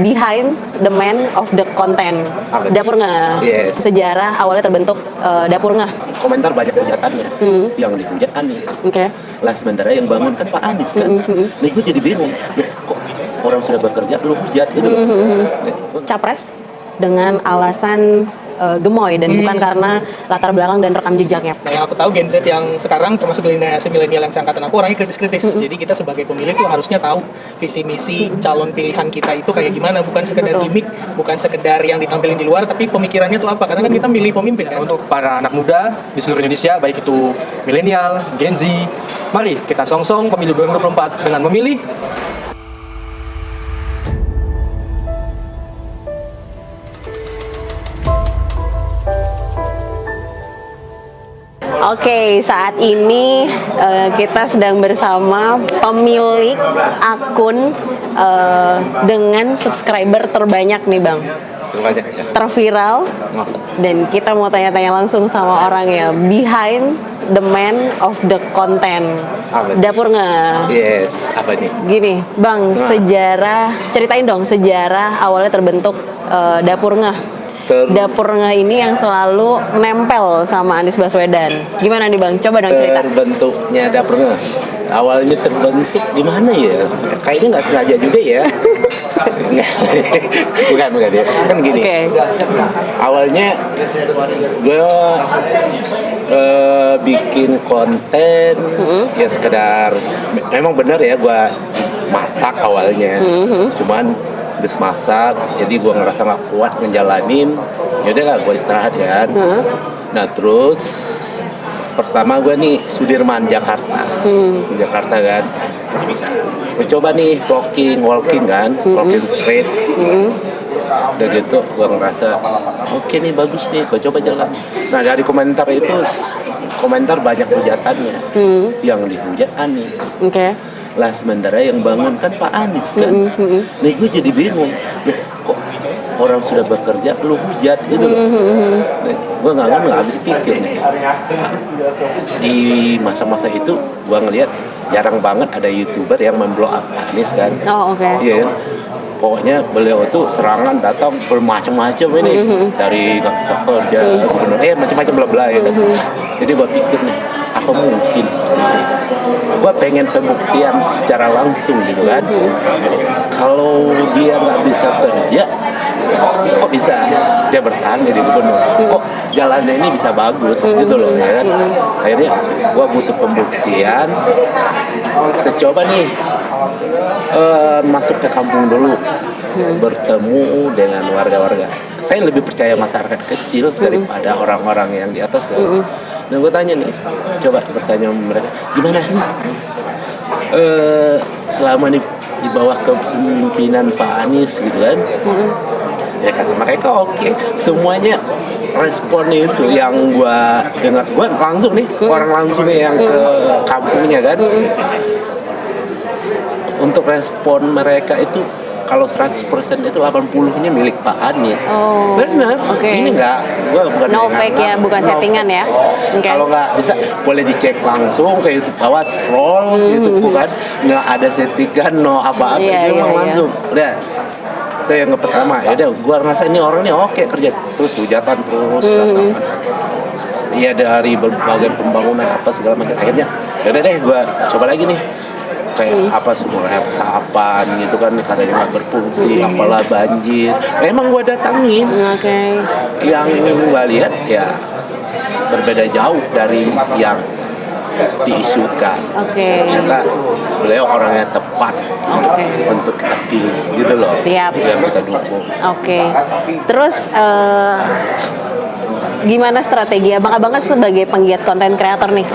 behind the man of the content. Dapur Ngeh. Yes. Sejarah awalnya terbentuk Dapur Ngeh. Komentar banyak hujatannya. Yang dihujat Anies. Oke. Lah sementara yang bangun kan Pak Anies kan. Nih gue jadi bingung. Loh, kok orang sudah bekerja lu hujat gitu loh. Capres dengan alasan gemoy dan bukan karena latar belakang dan rekam jejaknya. Nah, yang aku tahu Gen Z yang sekarang termasuk generasi milenial yang seangkatan aku orangnya kritis-kritis. Jadi kita sebagai pemilih tuh harusnya tahu visi misi calon pilihan kita itu kayak gimana, bukan sekedar gimmick, bukan sekedar yang ditampilin di luar, tapi pemikirannya tuh apa? Karena kan kita milih pemimpin kan. Untuk para anak muda di seluruh Indonesia, baik itu milenial, Gen Z, mari kita song-song pemilu 2024 dengan memilih Oke, saat ini kita sedang bersama pemilik akun dengan subscriber terbanyak nih Bang. Terbanyak ya. Terviral. Masa? Dan kita mau tanya-tanya langsung sama orangnya, behind the man of the content. Apa? Dapur Ngeh. Yes, apa nih? Gini, Bang, ceritain dong sejarah awalnya terbentuk Dapur Ngeh. Dapur Ngeh ini yang selalu nempel sama Anies Baswedan. Gimana nih Bang? Coba dong cerita. Terbentuknya Dapur Ngeh. Awalnya terbentuk gimana ya? Kayaknya nggak sengaja juga ya. bukan ya. Kan gini. Oke. Awalnya gue bikin konten ya sekedar memang benar ya gue masak awalnya. Cuman habis masak, jadi gue ngerasa nggak kuat ngejalanin, yaudah lah gue istirahat kan. Nah terus pertama gue nih Sudirman Jakarta kan, gue coba nih walking kan, walking street. Udah gitu gue ngerasa oke nih bagus nih, gue coba jalan. Nah dari komentar itu komentar banyak hujatannya, yang dihujat Anies. Oke. Lah sementara yang bangun kan Pak Anies kan. Nih gue jadi bingung. Loh, kok orang sudah bekerja lu hujat gitu loh. Gue nggak habis pikir nih. Di masa-masa itu gue ngelihat jarang banget ada YouTuber yang memblow up Anies kan. Oh, oke. Iya kan. Pokoknya beliau itu serangan datang bermacam-macam ini, dari nggak bisa kerja, gubernur, macam-macam bla bla ya kan. Jadi gue pikir nih, apa mungkin seperti ini? Gue pengen pembuktian secara langsung gitu kan. Kalau dia nggak bisa kerja, kok bisa dia bertahan jadi gubernur? Kok jalannya ini bisa bagus gitu loh ya kan? Akhirnya gue butuh pembuktian. Secoba nih masuk ke kampung dulu, bertemu dengan warga-warga. Saya lebih percaya masyarakat kecil daripada orang-orang yang di atas kan. Dan gue tanya nih, coba bertanya mereka, gimana? Selama di bawah kepemimpinan Pak Anies gitu kan? Ya kata mereka oke. Semuanya responnya itu yang gue dengar, gue langsung nih, orang langsungnya yang ke kampungnya kan. Untuk respon mereka itu kalau 100% itu 80-nya milik Pak Anies. Oh, benar. Okay. Ini enggak, gua bukan no fake ya, bukan settingan ya. Okay. Kalau nggak bisa boleh dicek langsung ke YouTube, bawah scroll YouTube kan, nggak ada settingan, no apa-apa, langsung. Udah. Itu yang pertama. Ya udah, gua ngerasa ini orang nih oke kerja terus hujatan terus datang. Iya dari berbagai pembangunan apa segala macam. Akhirnya ya udah deh gua coba lagi nih. Kayak apa semuanya pesapan gitu kan katanya nggak berfungsi, apalah banjir. Memang gue datangin. Yang gue lihat ya berbeda jauh dari yang diisukan. Ternyata beliau orangnya tepat untuk kita pilih gitu loh. Siap. Itu yang kita dukung. Terus gimana strategi abang kan sebagai penggiat konten kreator nih,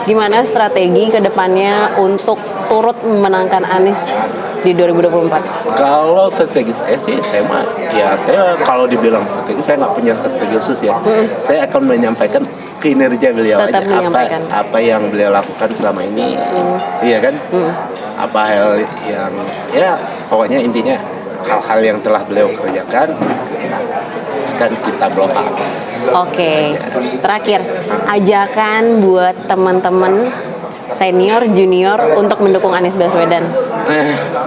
gimana strategi kedepannya untuk turut memenangkan Anies di 2024? Kalau strategi saya sih, saya kalau dibilang strategi, saya nggak punya strategi khusus ya. Saya akan menyampaikan kinerja beliau aja, apa yang beliau lakukan selama ini, iya kan? Apa hal yang ya pokoknya intinya hal-hal yang telah beliau kerjakan akan kita blow up. Terakhir, ajakan buat teman-teman senior, junior untuk mendukung Anies Baswedan.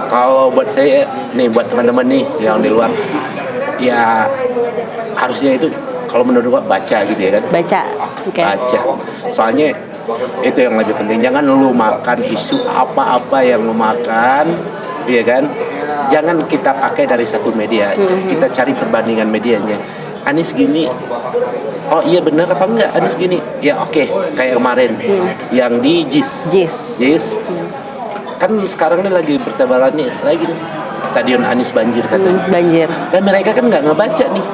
Kalau buat saya nih buat teman-teman nih yang di luar, ya harusnya itu kalau menurut gua baca gitu ya kan. Baca. Oke. Baca. Soalnya itu yang lebih penting. Jangan lu makan isu apa-apa yang lu makan, iya kan? Jangan kita pakai dari satu media. Kita cari perbandingan medianya. Anies gini, oh iya benar apa enggak Anies gini? Ya oke, kayak kemarin yang di JIS. Kan sekarang ini lagi bertebaran nih, lagi nih. Stadion Anies banjir katanya. Banjir. Dan mereka kan nggak ngebaca nih,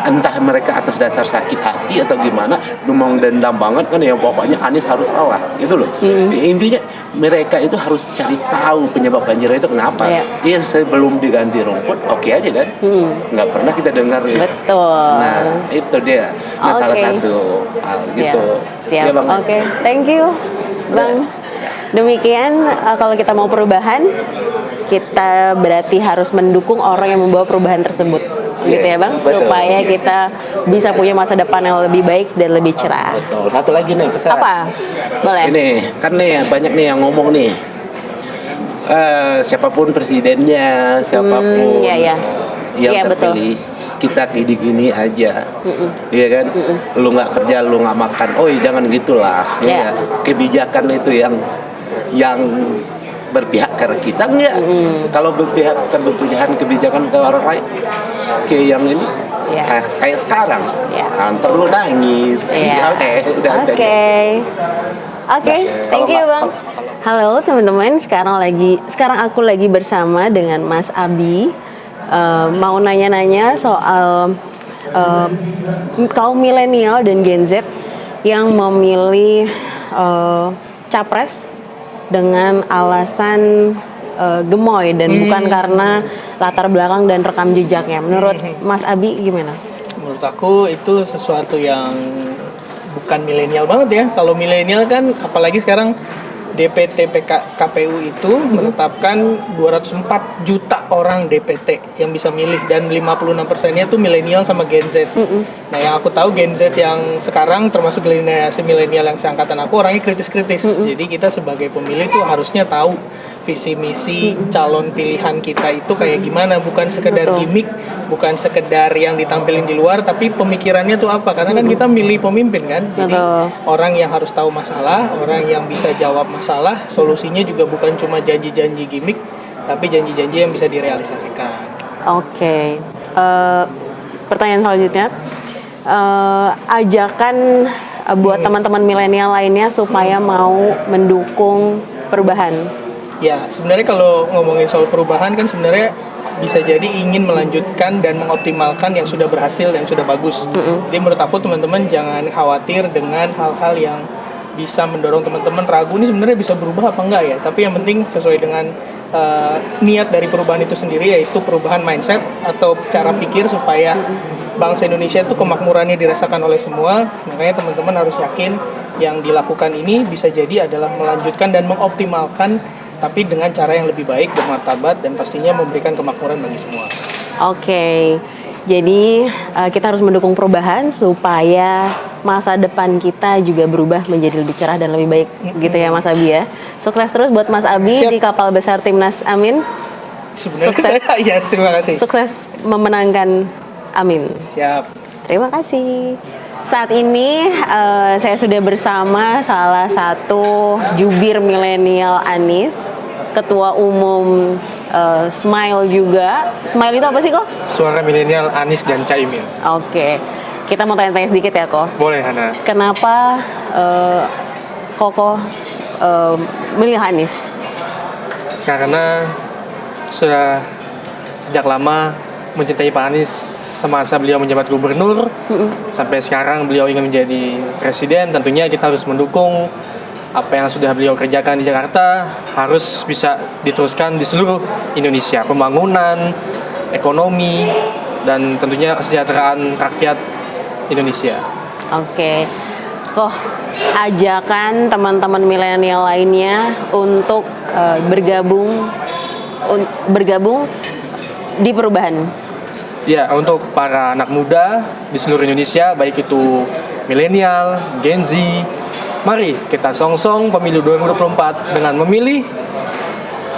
entah mereka atas dasar sakit hati atau gimana, memang dendam banget kan ya, pokoknya Anies harus salah, gitu loh. Intinya mereka itu harus cari tahu penyebab banjir itu kenapa. Iya, sebelum diganti rumput, oke aja kan, nggak pernah kita dengar. Betul. Nah itu dia, salah satu hal gitu. Siap. Ya, Bang. Oke. Thank you, Bang. Demikian kalau kita mau perubahan, kita berarti harus mendukung orang yang membawa perubahan tersebut, gitu ya Bang, betul. supaya kita bisa punya masa depan yang lebih baik dan lebih cerah. Betul. Satu lagi nih pesan. Apa? Boleh. Ini kan nih banyak nih yang ngomong nih, siapapun presidennya, siapapun Iya. yang Iya, betul. terpilih, kita gini-gini aja, iya kan? Lu nggak kerja, lu nggak makan, jangan gitulah. Iya. Ya, kebijakan itu yang berpihak ke kita enggak. Kalau berpihak kebijakan ke orang lain, kayak yang ini, kayak sekarang, ntar lu nangis. Oke, thank you Bang. Halo teman-teman, sekarang aku lagi bersama dengan Mas Abi. Mau nanya-nanya soal kaum milenial dan Gen Z yang memilih capres dengan alasan gemoy dan bukan karena latar belakang dan rekam jejaknya. Menurut Mas Abi gimana? Menurut aku itu sesuatu yang bukan milenial banget ya. Kalau milenial kan apalagi sekarang DPT KPU itu menetapkan 204 juta orang DPT yang bisa milih dan 56%-nya itu milenial sama Gen Z. Nah, yang aku tahu Gen Z yang sekarang termasuk generasi milenial yang seangkatan aku orangnya kritis-kritis. Jadi kita sebagai pemilih tuh harusnya tahu visi misi calon pilihan kita itu kayak gimana, bukan sekedar gimmick, bukan sekedar yang ditampilin di luar, tapi pemikirannya tuh apa, karena kan kita milih pemimpin kan, jadi orang yang harus tahu masalah, orang yang bisa jawab masalah, solusinya juga bukan cuma janji-janji gimmick, tapi janji-janji yang bisa direalisasikan. Oke. Pertanyaan selanjutnya, ajakan buat teman-teman milenial lainnya supaya mau mendukung perubahan. Ya, sebenarnya kalau ngomongin soal perubahan kan sebenarnya bisa jadi ingin melanjutkan dan mengoptimalkan yang sudah berhasil dan sudah bagus. Jadi menurut aku teman-teman jangan khawatir dengan hal-hal yang bisa mendorong teman-teman ragu ini sebenarnya bisa berubah apa enggak ya. Tapi yang penting sesuai dengan niat dari perubahan itu sendiri, yaitu perubahan mindset atau cara pikir supaya bangsa Indonesia itu kemakmurannya dirasakan oleh semua. Makanya teman-teman harus yakin yang dilakukan ini bisa jadi adalah melanjutkan dan mengoptimalkan, tapi dengan cara yang lebih baik, bermartabat, dan pastinya memberikan kemakmuran bagi semua. Oke, jadi kita harus mendukung perubahan supaya masa depan kita juga berubah menjadi lebih cerah dan lebih baik, gitu ya Mas Abi ya. Sukses terus buat Mas Abi di kapal besar Timnas Amin. Sebenarnya Sukses. ya, terima kasih. Sukses memenangkan Amin. Siap. Terima kasih. Saat ini saya sudah bersama salah satu jubir milenial Anies, Ketua Umum Smile juga. Smile itu apa sih kok? Suara milenial Anies dan Caimin. Oke, kita mau tanya-tanya sedikit ya kok. Boleh, Hana. Kenapa Koko milih Anies? Karena sudah sejak lama mencintai Pak Anies semasa beliau menjabat gubernur sampai sekarang beliau ingin menjadi presiden. Tentunya kita harus mendukung apa yang sudah beliau kerjakan di Jakarta harus bisa diteruskan di seluruh Indonesia, pembangunan, ekonomi, dan tentunya kesejahteraan rakyat Indonesia. Oke, kok ajakan teman-teman milenial lainnya untuk bergabung di perubahan. Ya, untuk para anak muda di seluruh Indonesia, baik itu milenial, Gen Z, mari kita songsong pemilu 2024 dengan memilih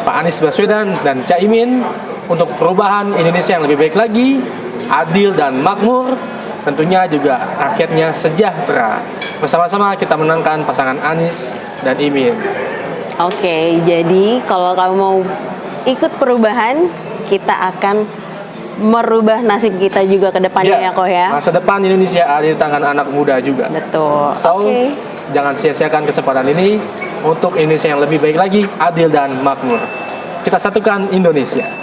Pak Anies Baswedan dan Caimin untuk perubahan Indonesia yang lebih baik lagi, adil dan makmur, tentunya juga rakyatnya sejahtera. Bersama-sama kita menangkan pasangan Anies dan Imin. Oke, jadi kalau kamu mau ikut perubahan, kita akan merubah nasib kita juga ke depannya ya, Koh ya. Masa depan Indonesia ada di tangan anak muda juga. Betul. So, Oke. jangan sia-siakan kesempatan ini untuk Indonesia yang lebih baik lagi, adil dan makmur. Kita satukan Indonesia.